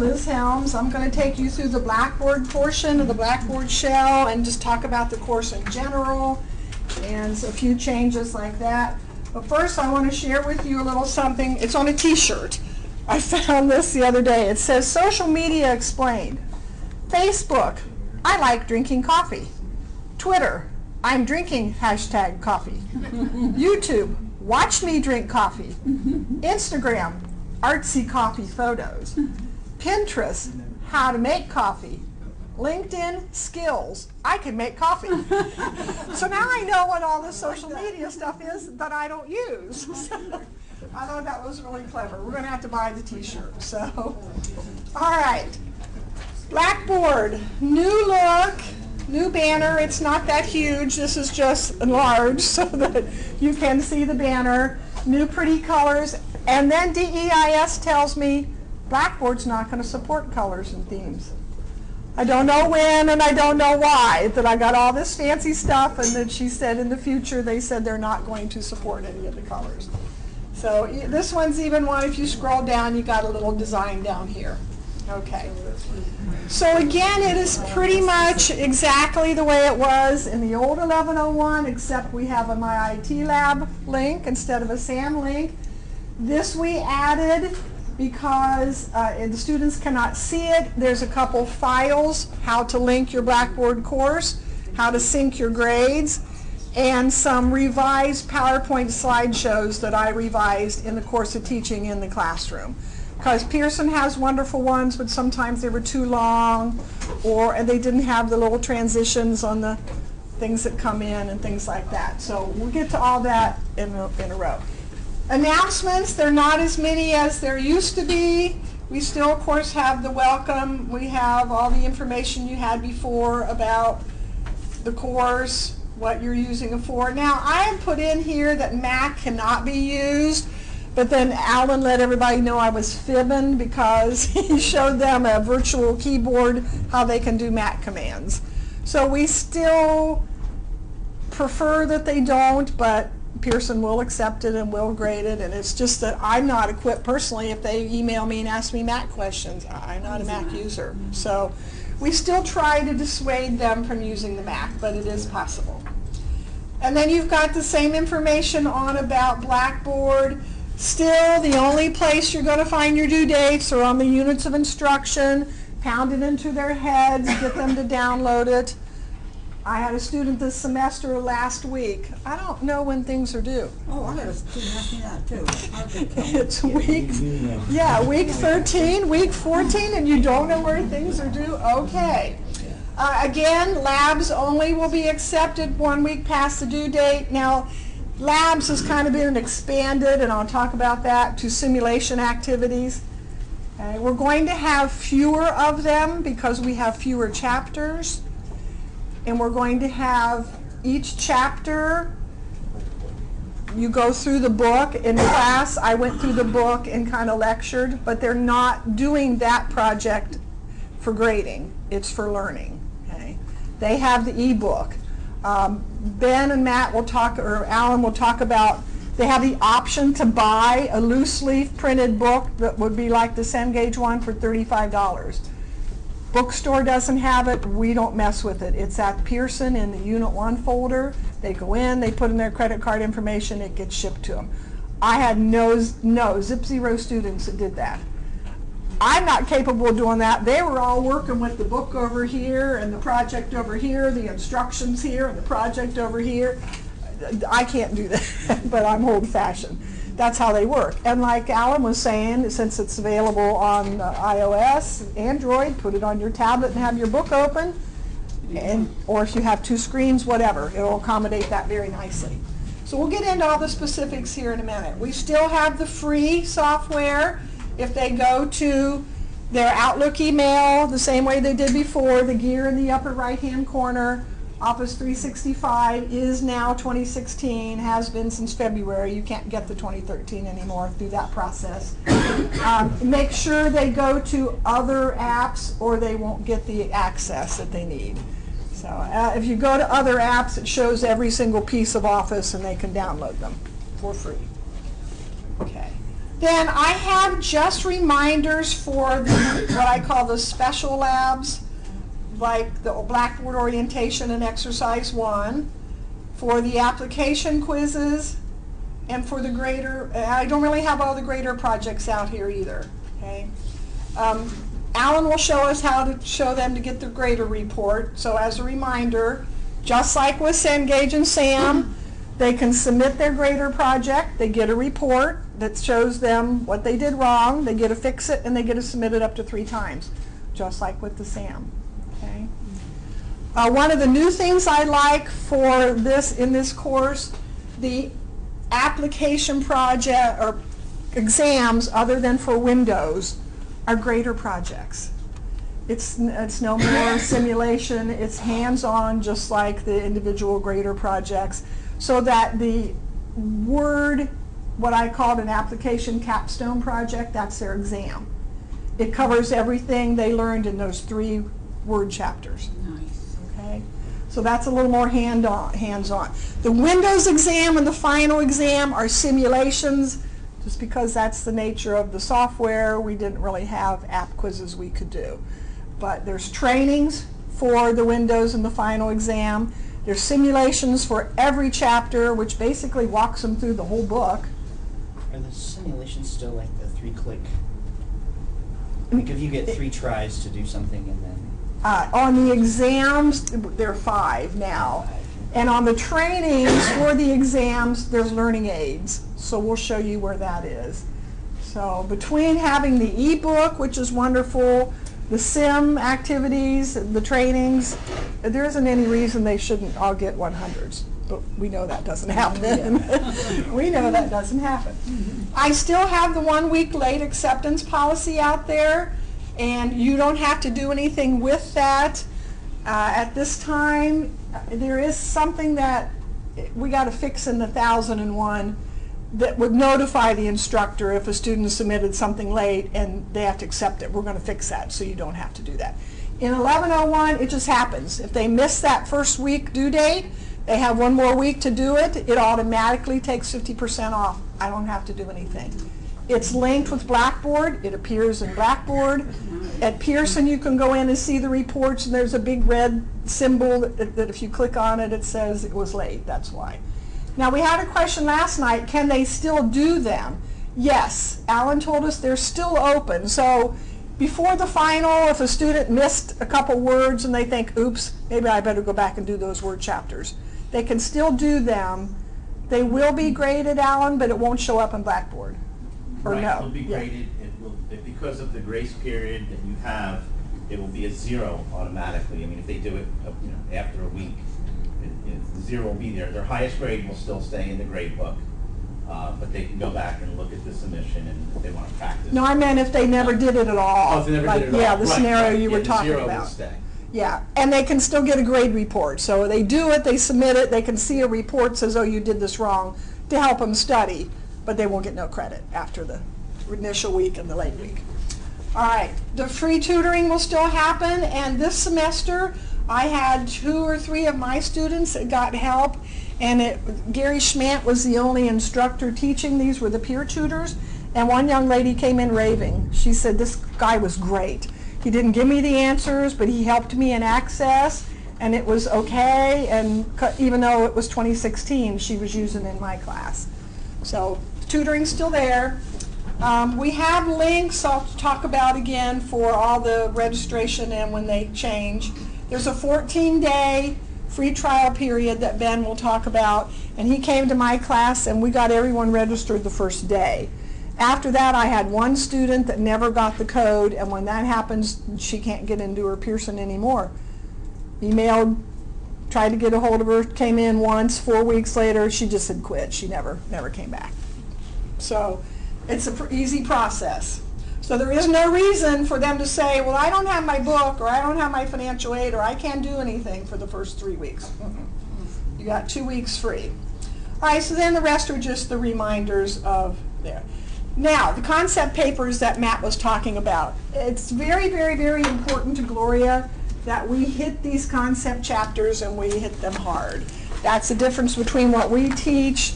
Liz Helms. I'm going to take you through the Blackboard portion of the Blackboard shell and just talk about the course in general and a few changes like that. But first I want to share with you a little something. It's on a t-shirt. I found this the other day. It says Social Media Explained. Facebook, I like drinking coffee. Twitter, I'm drinking #coffee. YouTube, watch me drink coffee. Instagram, artsy coffee photos. Pinterest, how to make coffee. LinkedIn, skills, I can make coffee. So now I know what all this social media stuff is that I don't use. So I thought that was really clever. We're going to have to buy the t-shirt. So, all right. Blackboard, new look, new banner. It's not that huge. This is just enlarged so that you can see the banner. New pretty colors. And then DEIS tells me Blackboard's not going to support colors and themes. I don't know when and I don't know why, that I got all this fancy stuff and then she said in the future they said they're not going to support any of the colors. So this one's even one, if you scroll down, you got a little design down here. Okay. So again, it is pretty much exactly the way it was in the old 1101, except we have a MyITLab link instead of a SAM link. This we added because the students cannot see it. There's a couple files, how to link your Blackboard course, how to sync your grades, and some revised PowerPoint slideshows that I revised in the course of teaching in the classroom. Because Pearson has wonderful ones, but sometimes they were too long, and they didn't have the little transitions on the things that come in and things like that. So we'll get to all that in a row. Announcements, they're not as many as there used to be. We still, of course, have the welcome. We have all the information you had before about the course, what you're using it for. Now, I have put in here that Mac cannot be used, but then Alan let everybody know I was fibbing because he showed them a virtual keyboard, how they can do Mac commands. So we still prefer that they don't, but Pearson will accept it and will grade it, and it's just that I'm not equipped personally. If they email me and ask me Mac questions, I'm not a Mac user. So we still try to dissuade them from using the Mac, but it is possible. And then you've got the same information on about Blackboard. Still, the only place you're going to find your due dates are on the units of instruction. Pound it into their heads, get them to download it. I had a student this semester last week. I don't know when things are due. Oh, I had a student ask me that too. It's week 13, week 14, and you don't know where things are due? Okay. Again, labs only will be accepted 1 week past the due date. Now, labs has kind of been expanded, and I'll talk about that, to simulation activities. Okay. We're going to have fewer of them because we have fewer chapters. And we're going to have each chapter, you go through the book. In class, I went through the book and kind of lectured, but they're not doing that project for grading. It's for learning. Okay? They have the e-book. Ben and Matt will talk, or Alan will talk about, they have the option to buy a loose leaf printed book that would be like the Cengage one for $35. Bookstore doesn't have it. We don't mess with it. It's at Pearson in the Unit 1 folder. They go in, they put in their credit card information, it gets shipped to them. I had no zip zero students that did that. I'm not capable of doing that. They were all working with the book over here and the project over here, the instructions here and the project over here. I can't do that, but I'm old-fashioned. That's how they work. And like Alan was saying, since it's available on iOS, Android, put it on your tablet and have your book open, or if you have two screens, whatever, it'll accommodate that very nicely. So we'll get into all the specifics here in a minute. We still have the free software. If they go to their Outlook email, the same way they did before, the gear in the upper right-hand corner, Office 365 is now 2016, has been since February. You can't get the 2013 anymore through that process. Make sure they go to other apps or they won't get the access that they need. So if you go to other apps, it shows every single piece of Office and they can download them for free. Okay. Then I have just reminders for what I call the special labs, like the Blackboard orientation and exercise 1, for the application quizzes, and for the grader. I don't really have all the grader projects out here either. Okay. Alan will show us how to show them to get the grader report. So as a reminder, just like with Cengage and Sam, they can submit their grader project, they get a report that shows them what they did wrong, they get to fix it, and they get to submit it up to 3 times, just like with the SAM. Okay. One of the new things I like for this in this course, the application project or exams other than for Windows are grader projects. It's no more simulation, it's hands-on just like the individual grader projects, so that the Word, what I called an application capstone project, that's their exam. It covers everything they learned in those 3 Word chapters. Nice. Okay, so that's a little more hands-on. The Windows exam and the final exam are simulations. Just because that's the nature of the software, we didn't really have app quizzes we could do. But there's trainings for the Windows and the final exam. There's simulations for every chapter, which basically walks them through the whole book. Are the simulations still like the 3-click? Like if you get 3 tries to do something and then... On the exams, there are 5 now. And on the trainings for the exams, there's learning aids. So we'll show you where that is. So between having the ebook, which is wonderful, the sim activities, the trainings, there isn't any reason they shouldn't all get 100s. But we know that doesn't happen. We know that doesn't happen. I still have the 1-week late acceptance policy out there, and you don't have to do anything with that. At this time, there is something that we got to fix in the 1001 that would notify the instructor if a student submitted something late and they have to accept it. We're going to fix that so you don't have to do that. In 1101, it just happens. If they miss that first week due date, they have 1 more week to do it. It automatically takes 50% off. I don't have to do anything. It's linked with Blackboard. It appears in Blackboard. At Pearson, you can go in and see the reports, and there's a big red symbol that if you click on it, it says it was late. That's why. Now, we had a question last night, can they still do them? Yes. Alan told us they're still open. So before the final, if a student missed a couple words and they think, oops, maybe I better go back and do those word chapters, they can still do them. They will be graded, Alan, but it won't show up in Blackboard. Or right, no. It'll be graded. Because of the grace period that you have, it will be a 0 automatically. I mean, if they do it, after a week, the 0 will be there. Their highest grade will still stay in the grade book, but they can go back and look at the submission, and if they want to practice. No, I meant if they never did it at all. Oh, if they never did it at all. Yeah, the Right, scenario right. you were the talking 0 about. Will stay. Yeah, and they can still get a grade report. So they do it, they submit it, they can see a report that says, oh, you did this wrong, to help them study, but they won't get no credit after the initial week and the late week. All right, the free tutoring will still happen, and this semester I had 2 or 3 of my students that got help, and Gary Schmant was the only instructor teaching. These were the peer tutors, and one young lady came in raving. She said, this guy was great. He didn't give me the answers, but he helped me in Access, and it was okay, and even though it was 2016, she was using it in my class. So tutoring's still there. We have links I'll talk about again for all the registration and when they change. There's a 14-day free trial period that Ben will talk about, and he came to my class and we got everyone registered the first day. After that, I had 1 student that never got the code, and when that happens, she can't get into her Pearson anymore. Emailed, tried to get a hold of her, came in once, 4 weeks later, she just had quit. She never came back. So it's an easy process. So there is no reason for them to say, well, I don't have my book, or I don't have my financial aid, or I can't do anything for the first 3 weeks. You got 2 weeks free. All right, so then the rest are just the reminders of there. Now, the concept papers that Matt was talking about. It's very, very, very important to Gloria that we hit these concept chapters and we hit them hard. That's the difference between what we teach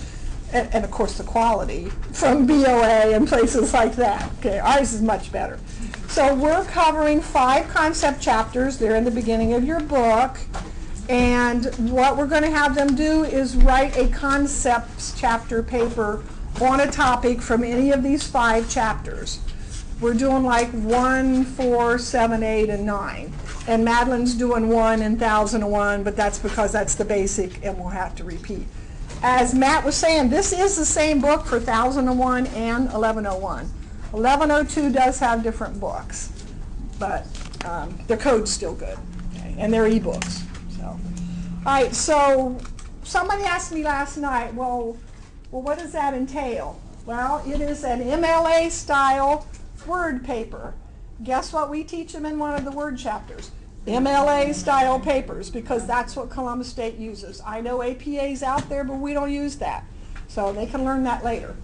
and of course the quality from BOA and places like that. Okay, ours is much better. So we're covering 5 concept chapters. They're in the beginning of your book. And what we're going to have them do is write a concepts chapter paper on a topic from any of these 5 chapters. We're doing like 1, 4, 7, 8, and 9. And Madeline's doing 1 and 1001, but that's because that's the basic and we'll have to repeat. As Matt was saying, this is the same book for 1001 and 1101. 1102 does have different books, but the code's still good, okay? And they're ebooks. So, all right. So somebody asked me last night, well, what does that entail? Well, it is an MLA style word paper. Guess what we teach them in one of the word chapters? MLA style papers, because that's what Columbus State uses. I know APA's out there, but we don't use that. So they can learn that later.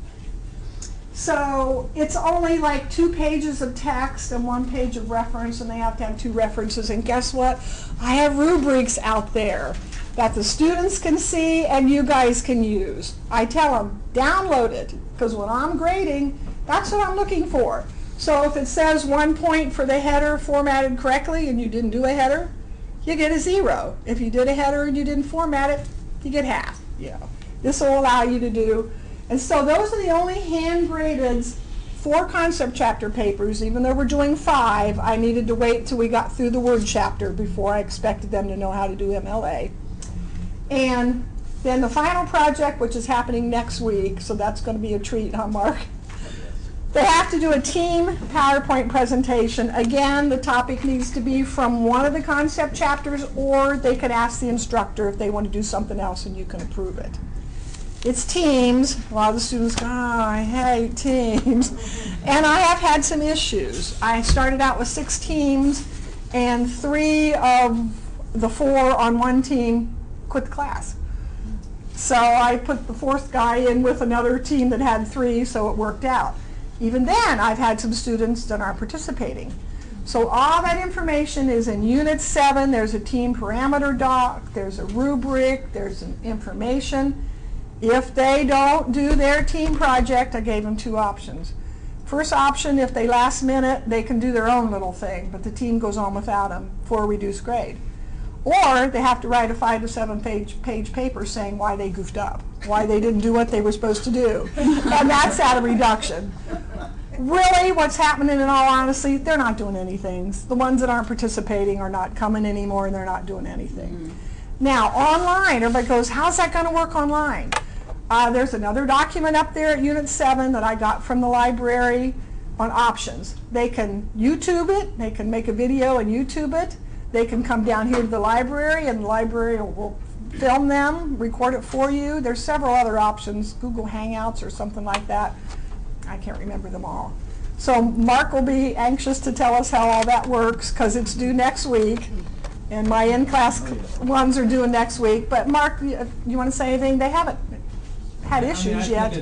So it's only like 2 pages of text and 1 page of reference, and they have to have 2 references. And guess what? I have rubrics out there that the students can see and you guys can use. I tell them, download it, because when I'm grading, that's what I'm looking for. So if it says 1 point for the header formatted correctly and you didn't do a header, you get a 0. If you did a header and you didn't format it, you get half. Yeah. This will allow you to do. And so those are the only hand-graded 4 concept chapter papers. Even though we're doing 5, I needed to wait till we got through the word chapter before I expected them to know how to do MLA. And then the final project, which is happening next week, so that's going to be a treat, huh, Mark? They have to do a team PowerPoint presentation. Again, the topic needs to be from one of the concept chapters, or they could ask the instructor if they want to do something else and you can approve it. It's teams. A lot of the students go, oh, I hate teams. And I have had some issues. I started out with 6 teams, and 3 of the 4 on one team quit the class. So I put the 4th guy in with another team that had 3, so it worked out. Even then, I've had some students that aren't participating. So all that information is in Unit 7. There's a team parameter doc, there's a rubric, there's an information. If they don't do their team project, I gave them 2 options. First option, if they last minute, they can do their own little thing, but the team goes on without them for a reduced grade. Or they have to write a 5 to 7 page paper saying why they goofed up, why they didn't do what they were supposed to do. And that's at a reduction. Really, what's happening in all honesty, they're not doing anything. The ones that aren't participating are not coming anymore and they're not doing anything. Now, online, everybody goes, how's that going to work online? There's another document up there at Unit 7 that I got from the library on options. They can YouTube it, they can make a video and YouTube it. They can come down here to the library and the library will film them, record it for you. There's several other options, Google Hangouts or something like that. I can't remember them all. So Mark will be anxious to tell us how all that works because it's due next week. And my in-class ones are due next week. But Mark, you want to say anything? They haven't had issues yet.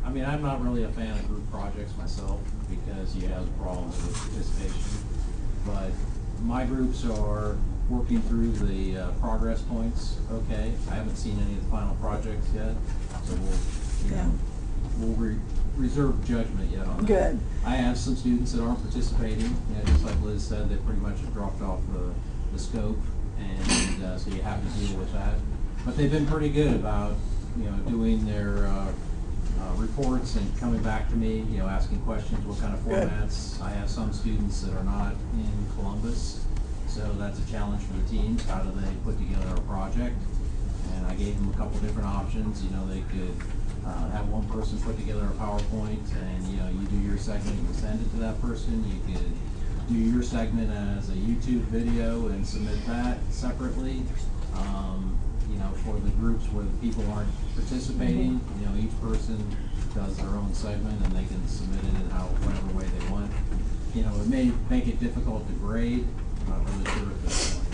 I'm not really a fan of group projects myself because you have problems with participation. But my groups are working through the progress points. Okay, I haven't seen any of the final projects yet, so we'll reserve judgment yet on that. Good. I have some students that aren't participating. Just like Liz said, they pretty much have dropped off the scope, and so you have to deal with that. But they've been pretty good about doing their reports and coming back to me, asking questions, what kind of formats. Good. I have some students that are not in Columbus, so that's a challenge for the teams. How do they put together a project? And I gave them a couple different options. They could have one person put together a PowerPoint, and you do your segment and send it to that person. You could do your segment as a YouTube video and submit that separately. For the groups where the people aren't participating, each person does their own segment and they can submit it in whatever way they want. It may make it difficult to grade. I'm not really sure at this point.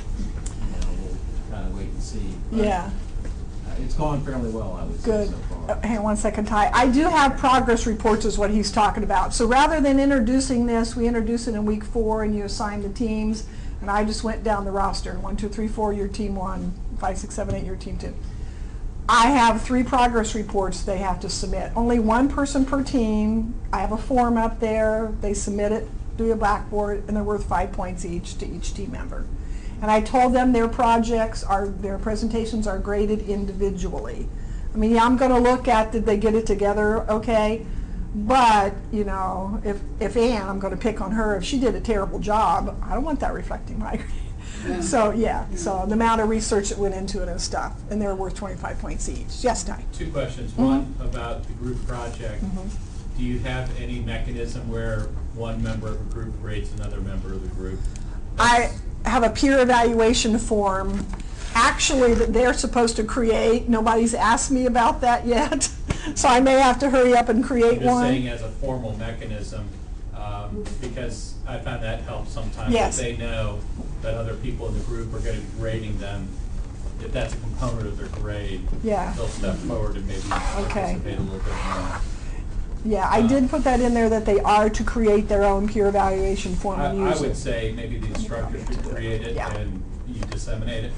We'll kind of wait and see. But yeah. It's gone fairly well, I would say, so far. Hang on one second, Ty. I do have progress reports is what he's talking about. So rather than introducing this, we introduce it in week 4 and you assign the teams. And I just went down the roster. 1, 2, 3, 4, your team 1. 5, 6, 7, 8, your team 2. I have 3 progress reports they have to submit. Only 1 person per team. I have a form up there. They submit it through a Blackboard, and they're worth 5 points each to each team member. And I told them their presentations are graded individually. I mean, yeah, I'm going to look at, did they get it together okay? But, you know, if Ann, I'm going to pick on her, if she did a terrible job, I don't want that reflecting my grade. Yeah. So, yeah, so the amount of research that went into it and stuff, and they're worth 25 points each. Yes, Ty? 2 questions. One about the group project. Do you have any mechanism where one member of a group grades another member of the group? I have a peer evaluation form, actually, that they're supposed to create. Nobody's asked me about that yet, so I may have to hurry up and create I'm just one. saying as a formal mechanism, because I found that helps sometimes. Yes. If they know that other people in the group are going to be grading them, if that's a component of their grade, Yeah. they'll step forward and maybe participate a little bit more. Yeah, I did put that in there that they are to create their own peer evaluation form and I use would it. say maybe the instructors have to should do it. create it Yeah. and you disseminate it.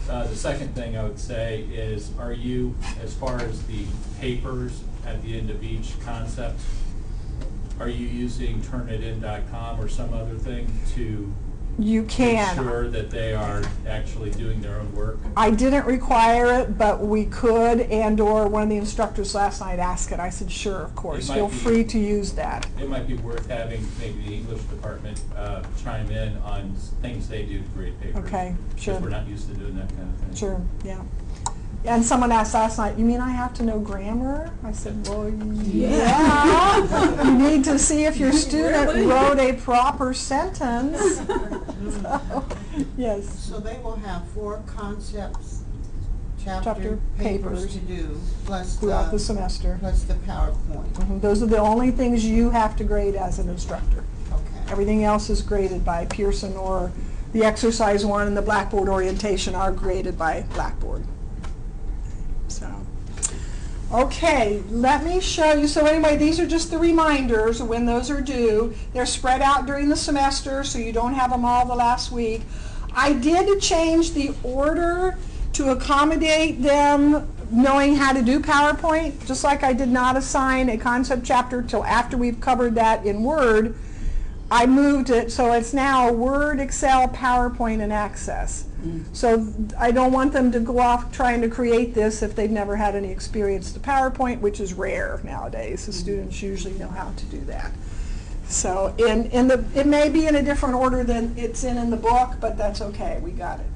The second thing I would say is, are you, as far as the papers at the end of each concept, are you using turnitin.com or some other thing to You can. ensure that they are actually doing their own work? I didn't require it, but we could, and/or one of the instructors last night asked it. I said, sure, of course, It might feel be- free to use that. It might be worth having maybe the English department chime in on things they do to grade papers. Okay, sure. Because we're not used to doing that kind of thing. Sure, yeah. And someone asked last night, you mean I have to know grammar? I said, well, yeah. You need to see if your student Really? wrote a proper sentence. So, yes. So they will have 4 concepts, Chapter chapter papers papers to do, plus Throughout the semester. plus the PowerPoint. Mhm. Those are the only things you have to grade as an instructor. Okay. Everything else is graded by Pearson, or the exercise 1 and the Blackboard orientation are graded by Blackboard. So, okay, let me show you. So anyway, these are just the reminders of when those are due. They're spread out during the semester, so you don't have them all the last week. I did change the order to accommodate them knowing how to do PowerPoint, just like I did not assign a concept chapter till after we've covered that in Word. I moved it so it's now Word, Excel, PowerPoint, and Access. So I don't want them to go off trying to create this if they've never had any experience to PowerPoint, which is rare nowadays. The students usually know how to do that. So it may be in a different order than it's in the book, but that's okay, we got it.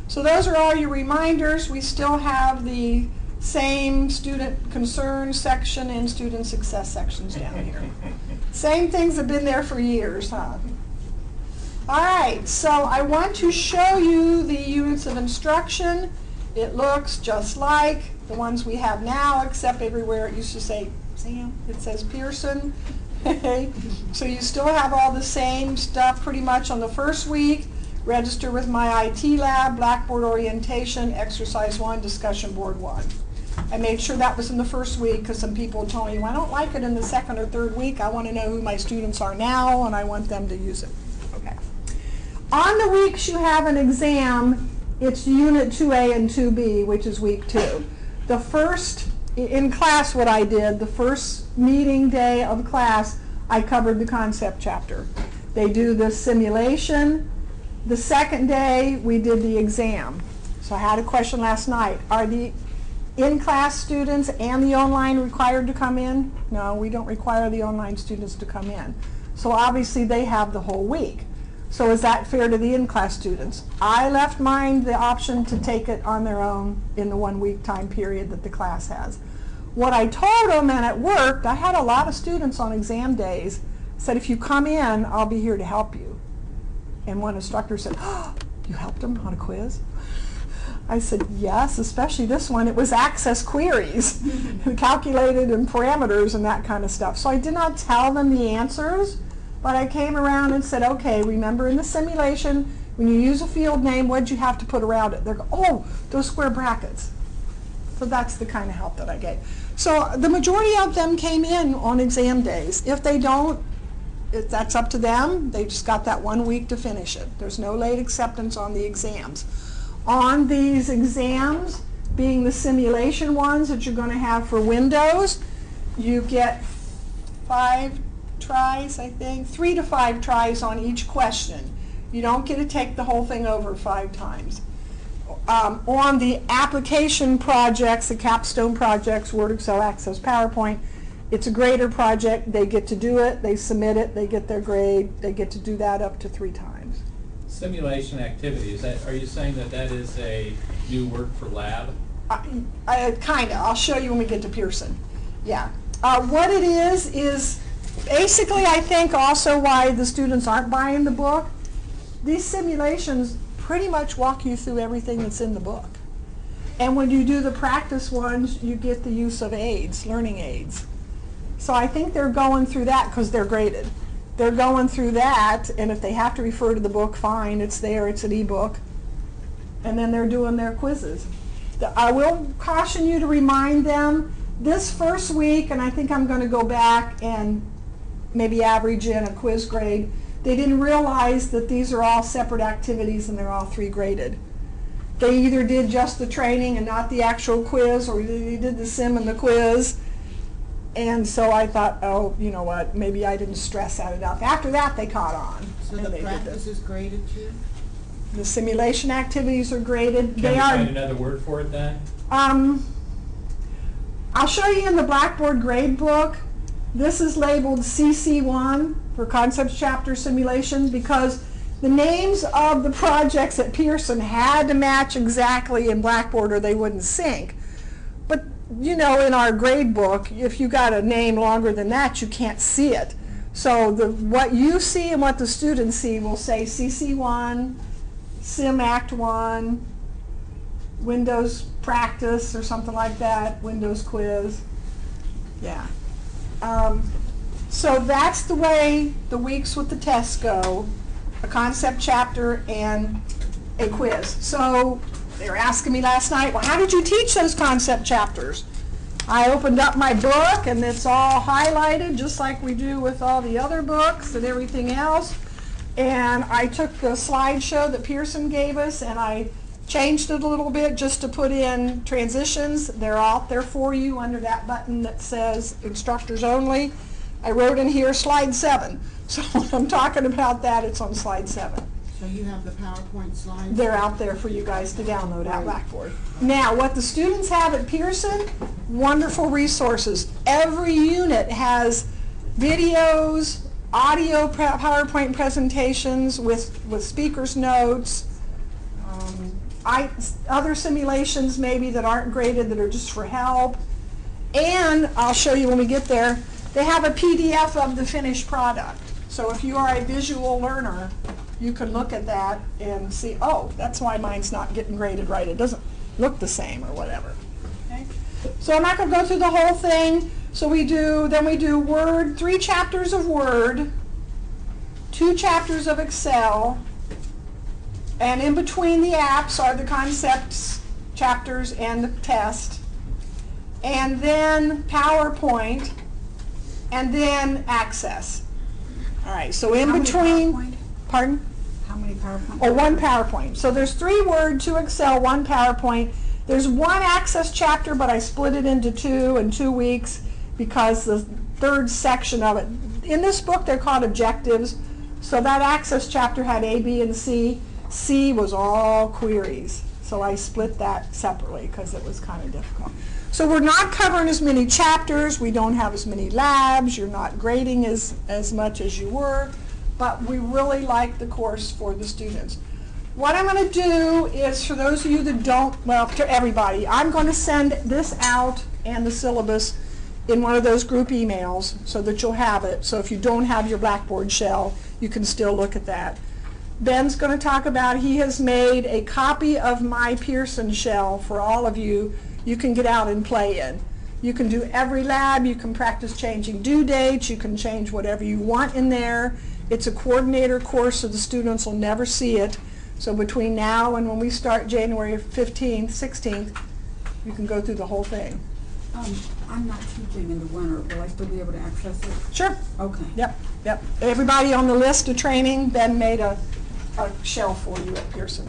So those are all your reminders. We still have the same student concern section and student success sections down here. Same things have been there for years, huh? All right, so I want to show you the units of instruction. It looks just like the ones we have now, except everywhere it used to say, Sam, it says Pearson. So you still have all the same stuff pretty much on the first week. Register with MyITLab, Blackboard orientation, exercise 1, discussion board 1. I made sure that was in the first week because some people told me, well, I don't like it in the second or third week. I want to know who my students are now, and I want them to use it. Okay. On the weeks you have an exam, it's Unit 2A and 2B, which is week 2. The first, in class what I did, the first meeting day of class, I covered the concept chapter. They do the simulation. The second day, we did the exam. So I had a question last night. Are the in-class students and the online required to come in? No, we don't require the online students to come in. So obviously they have the whole week. So is that fair to the in-class students? I left mine the option to take it on their own in the 1 week time period that the class has. What I told them, and it worked, I had a lot of students on exam days, said if you come in, I'll be here to help you. And one instructor said, oh, you helped them on a quiz? I said, yes, especially this one. It was access queries, calculated and parameters and that kind of stuff. So I did not tell them the answers, but I came around and said, okay, remember in the simulation, when you use a field name, what did you have to put around it? They're going, oh, those square brackets. So that's the kind of help that I gave. So the majority of them came in on exam days. If they don't, that's up to them. They just got that 1 week to finish it. There's no late acceptance on the exams. On these exams, being the simulation ones that you're going to have for Windows. You get 5 tries, I think, 3 to 5 tries on each question. You don't get to take the whole thing over 5 times. On the application projects, the capstone projects, Word, Excel, Access, PowerPoint, it's a grader project. They get to do it, they submit it, they get their grade, they get to do that up to 3 times. Simulation activity, are you saying that that is a new word for lab? Kind of. I'll show you when we get to Pearson. Yeah. What it is basically, I think, also why the students aren't buying the book. These simulations pretty much walk you through everything that's in the book. And when you do the practice ones, you get the use of aids, learning aids. So I think they're going through that because they're graded. They're going through that, and if they have to refer to the book, fine, it's there, it's an e-book. And then they're doing their quizzes. I will caution you to remind them this first week, and I think I'm going to go back and maybe average in a quiz grade. They didn't realize that these are all separate activities and they're all 3 graded. They either did just the training and not the actual quiz, or they did the sim and the quiz. And so I thought, oh, you know what, maybe I didn't stress that enough. After that, they caught on. So the practice is graded too? The simulation activities are graded. Can we find another word for it then? I'll show you in the Blackboard grade book. This is labeled CC1 for Concepts Chapter Simulation because the names of the projects at Pearson had to match exactly in Blackboard or they wouldn't sync. But you know, in our grade book, if you got a name longer than that, you can't see it. So what you see and what the students see will say CC1, Sim Act 1, Windows Practice or something like that, Windows Quiz. Yeah. So that's the way the weeks with the tests go, a concept chapter and a quiz. So they were asking me last night, well, how did you teach those concept chapters? I opened up my book and it's all highlighted just like we do with all the other books and everything else. And I took the slideshow that Pearson gave us and I changed it a little bit just to put in transitions. They're out there for you under that button that says instructors only. I wrote in here slide 7. So when I'm talking about that, it's on slide 7. So you have the PowerPoint slides? They're out there for you guys to download out Blackboard. Now, what the students have at Pearson, wonderful resources. Every unit has videos, audio PowerPoint presentations with speakers' notes, other simulations maybe that aren't graded that are just for help. And I'll show you when we get there, they have a PDF of the finished product. So if you are a visual learner, you can look at that and see, oh, that's why mine's not getting graded right. It doesn't look the same or whatever. Okay? So I'm not going to go through the whole thing. So we do Word, 3 chapters of Word, 2 chapters of Excel, and in between the apps are the concepts chapters and the test, and then PowerPoint, and then Access. All right, so in between, pardon? How many PowerPoint? Oh, 1 PowerPoint. So there's 3 Word, 2 Excel, 1 PowerPoint. There's 1 Access chapter, but I split it into 2 in 2 weeks because the 3rd section of it, in this book they're called objectives. So that Access chapter had A, B, and C. C was all queries. So I split that separately because it was kind of difficult. So we're not covering as many chapters. We don't have as many labs. You're not grading as much as you were. But we really like the course for the students. What I'm going to do is, for those of you that don't, well, to everybody, I'm going to send this out and the syllabus in one of those group emails so that you'll have it. So if you don't have your Blackboard shell, you can still look at that. Ben's going to talk about, he has made a copy of my Pearson shell for all of you. You can get out and play in. You can do every lab. You can practice changing due dates. You can change whatever you want in there. It's a coordinator course, so the students will never see it. So between now and when we start January 15th, 16th, you can go through the whole thing. I'm not teaching in the winter. Will I still be able to access it? Sure. Okay. Yep. Everybody on the list of training, Ben made a shell for you at Pearson.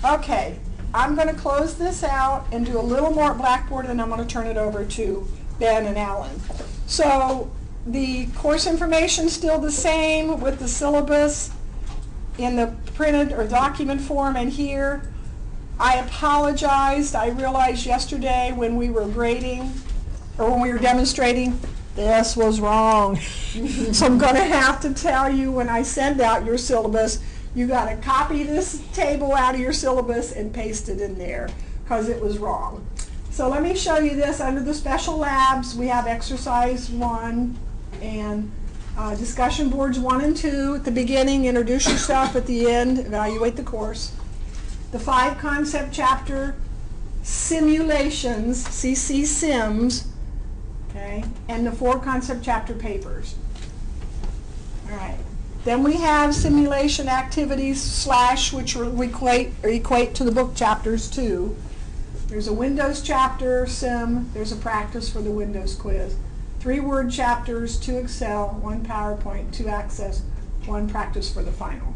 Okay. I'm going to close this out and do a little more at Blackboard, and I'm going to turn it over to Ben and Alan. So the course information is still the same with the syllabus in the printed or document form and here. I apologized. I realized yesterday when we were grading or when we were demonstrating, this was wrong. So I'm going to have to tell you when I send out your syllabus, you got to copy this table out of your syllabus and paste it in there because it was wrong. So let me show you this. Under the special labs, we have exercise 1 and discussion boards 1 and 2. At the beginning, introduce yourself. At the end, evaluate the course. The 5 concept chapter, simulations, CC Sims, okay, and the 4 concept chapter papers. All right. Then we have simulation activities / which equate to the book chapters too. There's a Windows chapter, sim, there's a practice for the Windows quiz. 3 word chapters, 2 Excel, 1 PowerPoint, 2 Access, 1 practice for the final.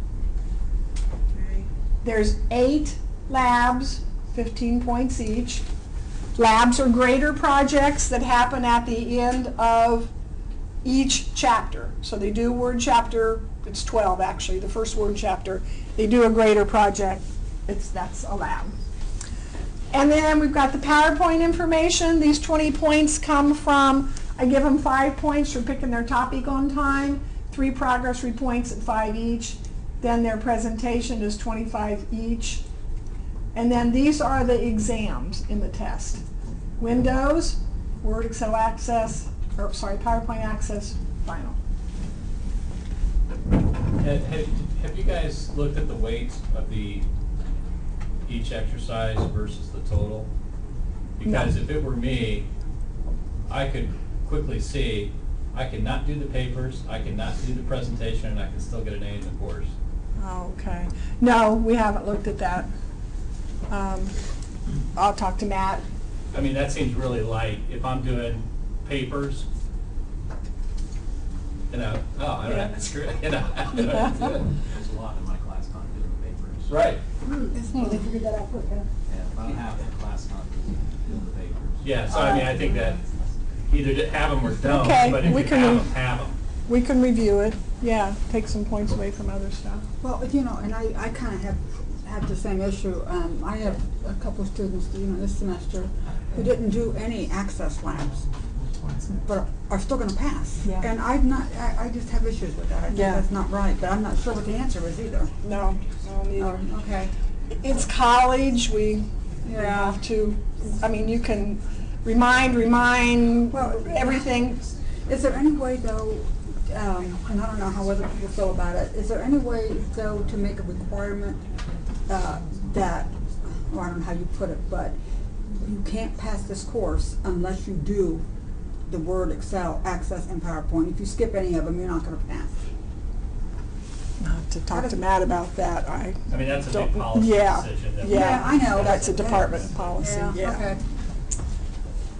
Okay. There's 8 labs, 15 points each. Labs are grader projects that happen at the end of each chapter. So they do word chapter, it's 12 actually, the first word chapter. They do a grader project, that's a lab. And then we've got the PowerPoint information. These 20 points come from, I give them 5 points for picking their topic on time, 3 progress points at 5 each. Then their presentation is 25 each. And then these are the exams in the test. Windows, Word, Excel Access, or sorry, PowerPoint Access, final. Have you guys looked at the weights of each exercise versus the total? Because if it were me, I could quickly see I could not do the papers, I could not do the presentation, and I could still get an A in the course. Okay. No, we haven't looked at that. I'll talk to Matt. I mean, that seems really light. If I'm doing papers, I don't have to screw it, I don't have to do it. There's a lot in my class not doing the papers. Right. They figured that out quick, huh? Yeah, about half the class not doing the papers. Yeah, so I mean, I think that either have them or don't, Okay, but if we you can have them, have them. We can review it. Yeah, take some points away from other stuff. Well, and I kind of have the same issue. I have a couple of students, this semester who didn't do any access labs, but are still going to pass. Yeah. And I just have issues with that. I think that's not right, but I'm not sure what the answer is either. No, neither. Oh, okay. It's college. We have to, I mean, you can remind everything. Is there any way though, and I don't know how other people feel about it, is there any way though to make a requirement that, or I don't know how you put it, but you can't pass this course unless you do the Word, Excel, Access, and PowerPoint. If you skip any of them, you're not going to pass. I'll have to talk to Matt about that. I mean, that's a don't, big policy decision. That yeah, I know. That's a department policy. Okay.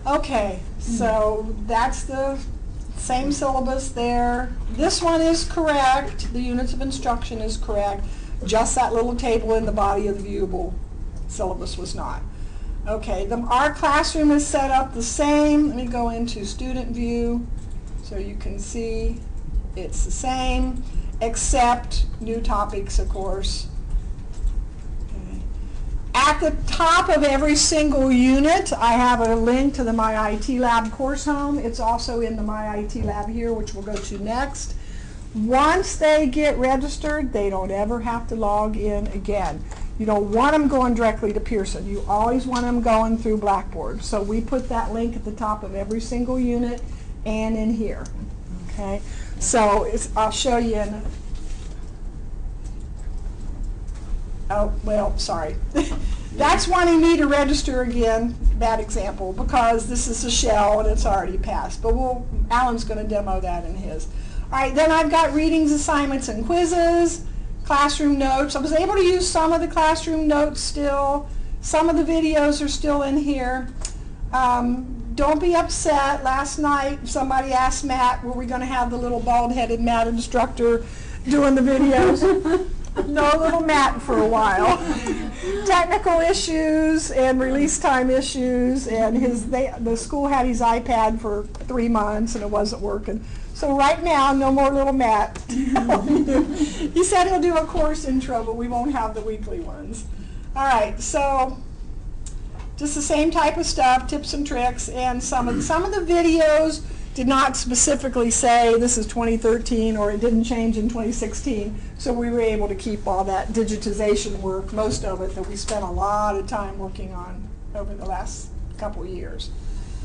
Okay, so that's the same syllabus there. This one is correct. The units of instruction is correct. Just that little table in the body of the viewable syllabus was not. Okay, our classroom is set up the same. Let me go into student view so you can see it's the same, except new topics, of course. Okay. At the top of every single unit, I have a link to the MyITLab course home. It's also in the MyITLab here, which we'll go to next. Once they get registered, they don't ever have to log in again. You don't want them going directly to Pearson. You always want them going through Blackboard. So we put that link at the top of every single unit and in here. Okay, so I'll show you in. Oh, well, sorry. That's wanting me to register again, bad example, because this is a shell and it's already passed. But Alan's going to demo that in his. All right, then I've got readings, assignments, and quizzes, classroom notes. I was able to use some of the classroom notes still. Some of the videos are still in here. Don't be upset. Last night somebody asked Matt, were we going to have the little bald-headed Matt instructor doing the videos? No little Matt for a while. technical issues and release time issues, and the school had his iPad for 3 months and it wasn't working. So right now, no more little Matt. He said he'll do a course intro, but we won't have the weekly ones. All right, so just the same type of stuff, tips and tricks, and some of the videos did not specifically say this is 2013 or it didn't change in 2016, so we were able to keep all that digitization work, most of it that we spent a lot of time working on over the last couple of years.